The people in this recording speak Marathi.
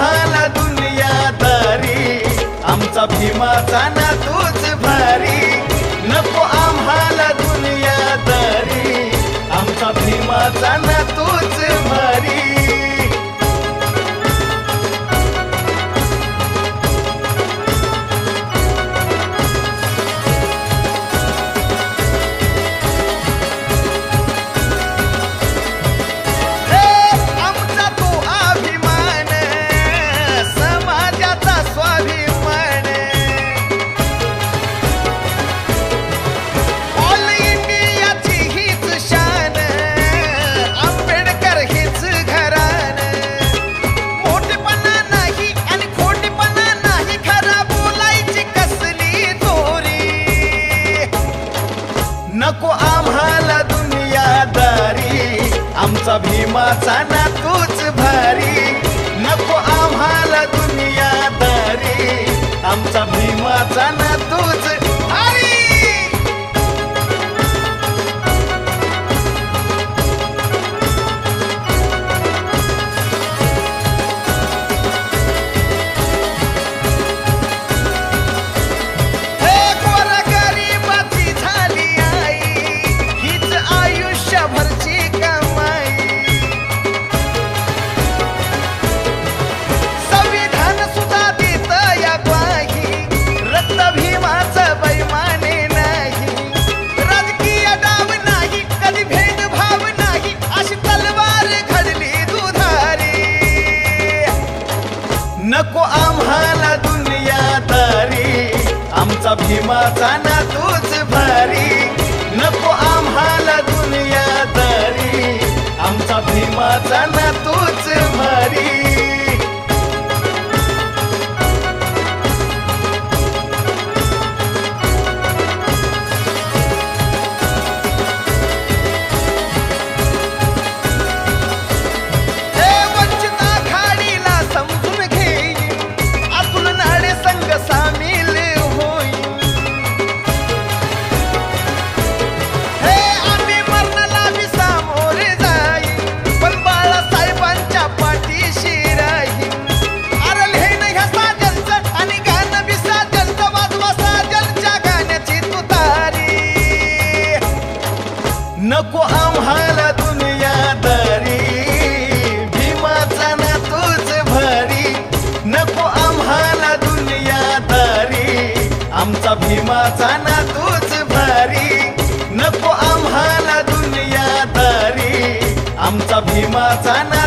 आम्हाला दुनियादारी, आमचा भीमाचा ना तूच भारी. नको आम्हाला दुनियादारी, आमचा भीमाचा ना तूच भारी. नको आम्हाला दुनियादारी, आमचा भीमाचा ना तूच भारी. नको आम्हाला दुनियादारी, आमचा भीमाचा ना तूच भारी. नको आम्हाला दुनियादारी, आमचा भीमाचा ना तूच भारी. नको आम्हाला दुनियादारी, आमचा भीमाचा ना तूच भारी. नको आम्हाला दुनियादारी, भीमाचा ना तूच भारी. नको आम्हाला दुनियादारी, आमचा भीमाचा ना तूच भारी. नको आम्हाला दुनियादारी, आमचा भीमाचा ना